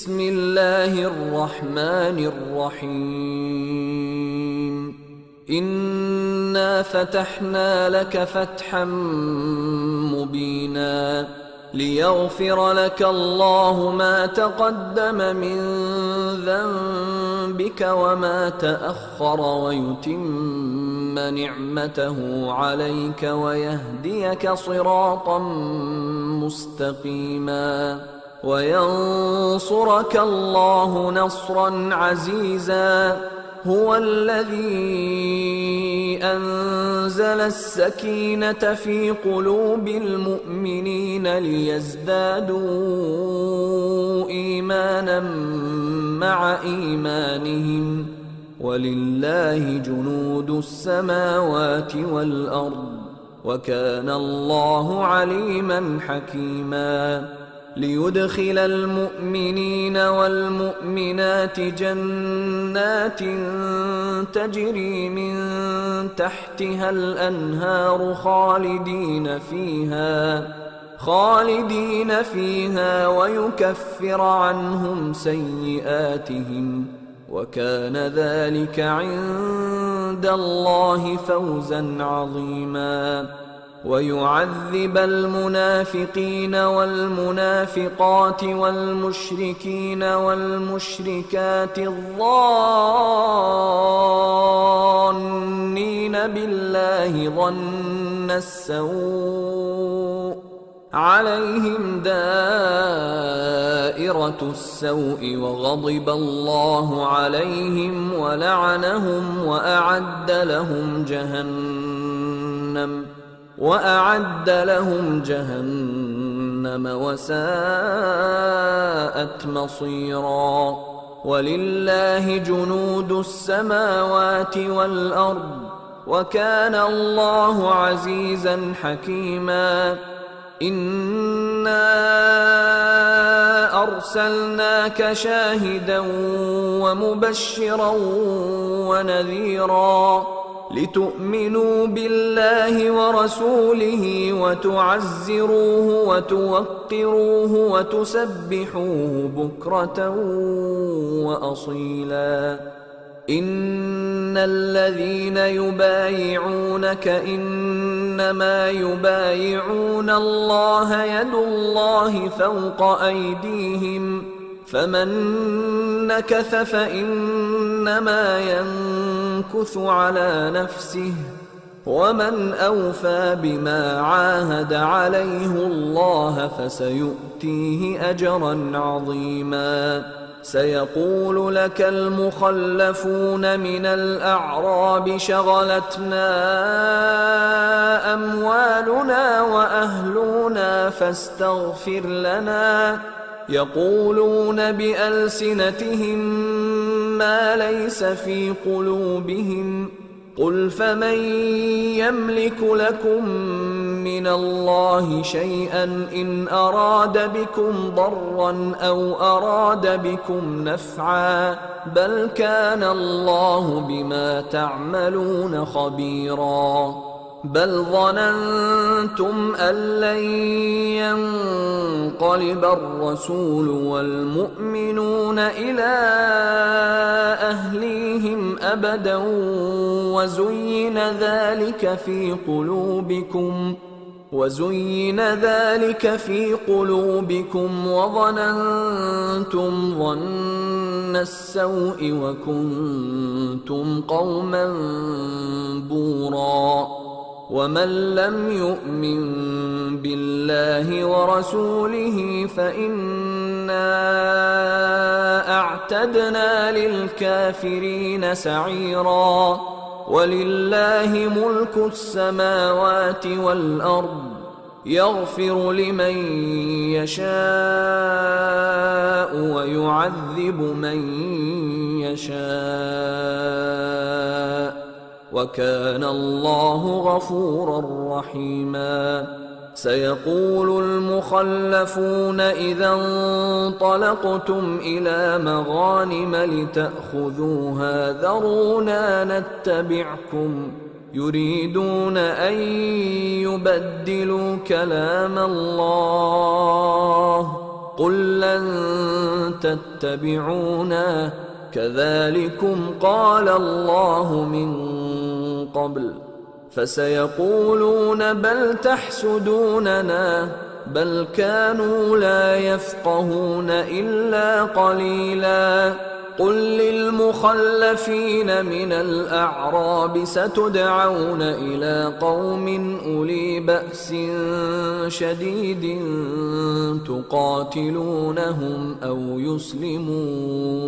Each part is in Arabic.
بسم الله الرحمن الرحيم إنا فتحنا لك فتحا مبينا ليغفر لك الله ما تقدم من ذنبك وما تأخر ويتم نعمته عليك ويهديك صراطا مستقيما وينصرك الله نصرا عزيزا هو الذي أنزل السكينة في قلوب المؤمنين ليزدادوا إيمانا مع إيمانهم ولله جنود السماوات والأرض وكان الله عليما حكيما ليدخل المؤمنين والمؤمنات جنات تجري من تحتها الأنهار خالدين فيها ويكفر عنهم سيئاتهم وكان ذلك عند الله فوزا عظيما ويعذب المنافقين والمنافقات والمشركين والمشركات الظانين بالله ظن السوء عليهم دائرة السوء وغضب الله عليهم ولعنهم وأعد لهم جهنم وساءت مصيرا ولله جنود السماوات والأرض وكان الله عزيزا حكيما إنا أرسلناك شاهدا ومبشرا ونذيرا لتؤمنوا بالله ورسوله وتعزروه وتوقروه وتسبحوه بكرة وأصيلا إن الذين يبايعونك إنما يبايعون الله يد الله فوق أيديهم فمن نكث فإنما ينكث على نفسه ومن أوفى بما عاهد عليه الله فسيؤتيه أجرا عظيما سيقول لك المخلفون من الأعراب شغلتنا أموالنا وأهلنا فاستغفر لنا يقولون بألسنتهم ما ليس في قلوبهم قل فمن يملك لكم من الله شيئا إن أراد بكم ضرا أو أراد بكم نفعا بل كان الله بما تعملون خبيرا بل ظننتم أن لن ينقلب الرسول والمؤمنون إلى أهليهم أبدا وزين ذلك في قلوبكم وظننتم ظن السوء وكنتم قوما بورا ومن لم يؤمن بالله ورسوله فإنا أعتدنا للكافرين سعيرا ولله ملك السماوات والأرض يغفر لمن يشاء ويعذب من يشاء وكان الله غفورا رحيما سيقول المخلفون إذا انطلقتم إلى مغانم لتأخذوها ذرونا نتبعكم يريدون أن يبدلوا كلام الله قل لن تتبعونا كذلكم قال الله من قبل فسيقولون بل تحسدوننا بل كانوا لا يفقهون إلا قليلا قل للمخلفين من الأعراب ستدعون إلى قوم أولي بأس شديد تقاتلونهم أو يسلمون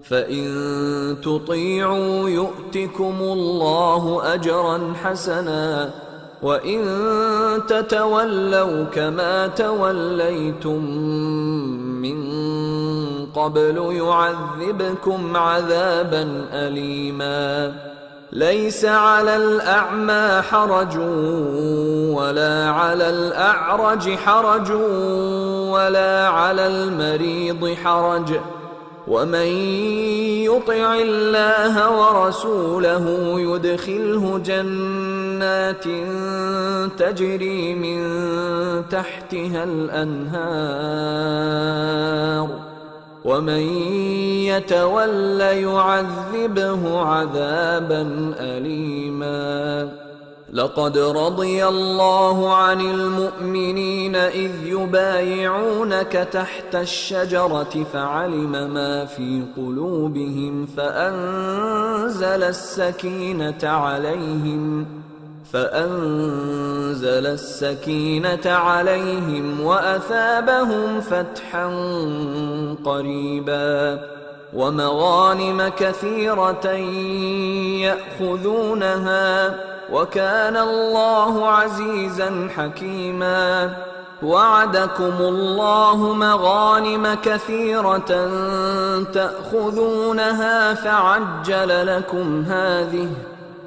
فإن تطيعوا يؤتكم الله أجرا حسنا وإن تتولوا كما توليتم من قبل يعذبكم عذابا أليما ليس على الأعمى حرج ولا على الأعرج حرج ولا على المريض حرج ومن يطع الله ورسوله يدخله جنات تجري من تحتها الأنهار ومن يتول يعذبه عذابا أليما لقد رضي الله عن المؤمنين إذ يبايعونك تحت الشجرة فعلم ما في قلوبهم فأنزل السكينة عليهم وأثابهم فتحا قريبا ومغانم كثيرة يأخذونها وكان الله عزيزا حكيما وعدكم الله مغانم كثيرة تأخذونها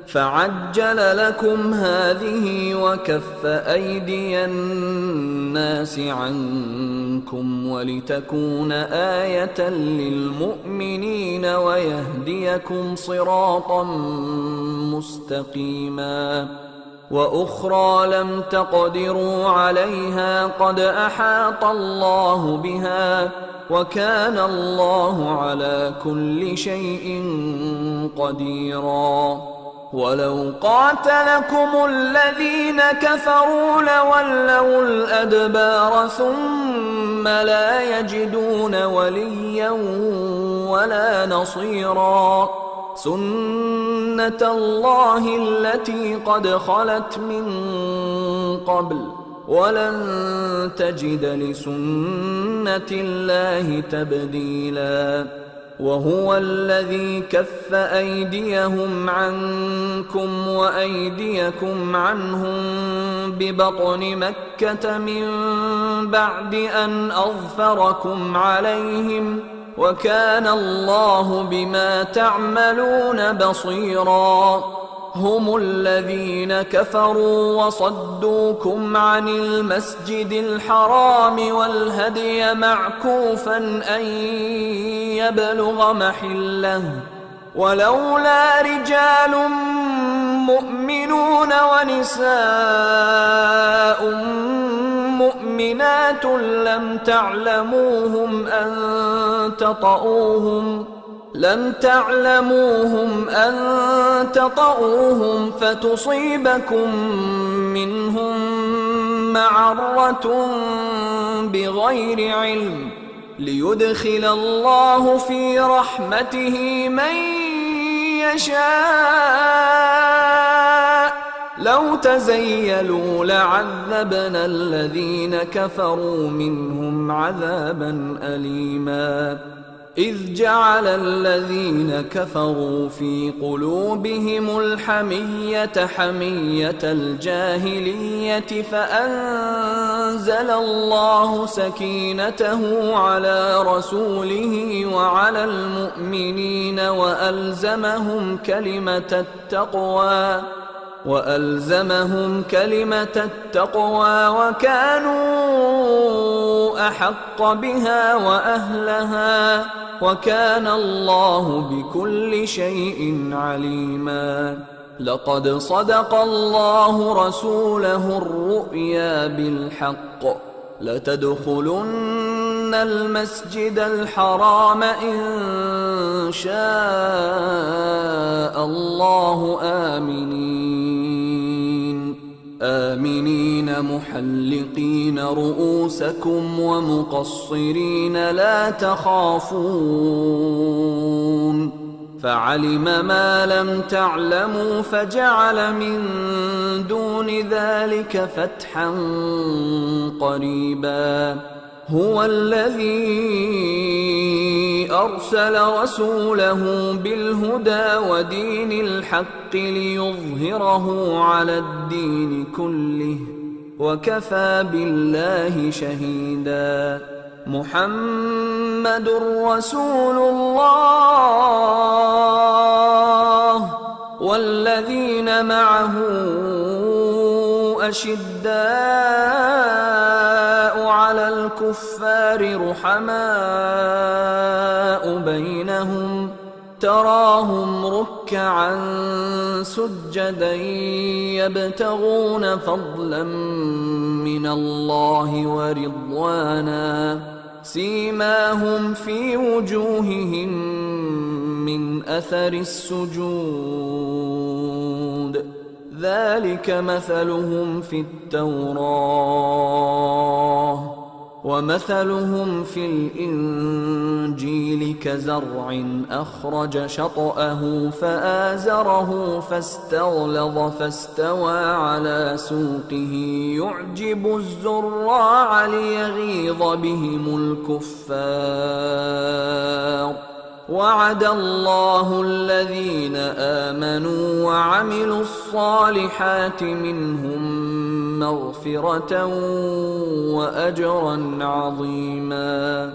فعجل لكم هذه وكف أيدي الناس عنكم ولتكون آية للمؤمنين ويهديكم صراطا مستقيما وأخرى لم تقدروا عليها قد أحاط الله بها وكان الله على كل شيء قديرا ولو قاتلكم الذين كفروا لولوا الأدبار ثم لا يجدون وليا ولا نصيرا سنة الله التي قد خلت من قبل ولن تجد لسنة الله تبديلا وهو الذي كف أيديهم عنكم وأيديكم عنهم ببطن مكة من بعد أن أظفركم عليهم وكان الله بما تعملون بصيرا هم الذين كفروا وصدوكم عن المسجد الحرام والهدي معكوفا أن يبلغ محله ولولا رجال مؤمنون ونساء مؤمنات لم تعلموهم أن تطؤوهم فتصيبكم منهم معرة بغير علم ليدخل الله في رحمته من يشاء لو تزيلوا لعذبنا الذين كفروا منهم عذابا أليما إذ جعل الذين كفروا في قلوبهم الحمية حمية الجاهلية فأنزل الله سكينته على رسوله وعلى المؤمنين وألزمهم كلمة التقوى وكانوا أحق بها وأهلها وكان الله بكل شيء عليما لقد صدق الله رسوله الرؤيا بالحق لتدخلن المسجد الحرام إن شاء الله آمنين محلقين رؤوسكم ومقصرين لا تخافون فعلم ما لم تعلموا فجعل من دون ذلك فتحا قريبا هو الذي أرسل رسوله بالهدى ودين الحق ليظهره على الدين كله وكفى بالله شهيدا محمد رسول الله والذين معه أشداء على الكفار رحماء بينهم تراهم ركعا سجدا يبتغون فضلا من الله ورضوانا سيماهم في وجوههم من أثر السجود ذلك مثلهم في التوراة ومثلهم في الإنجيل كزرع أخرج شطأه فآزره فاستغلظ فاستوى على سوقه يعجب الزراع ليغيظ بهم الكفار وعد الله الذين آمنوا وعملوا الصالحات منهم مغفرة وأجرا عظيما.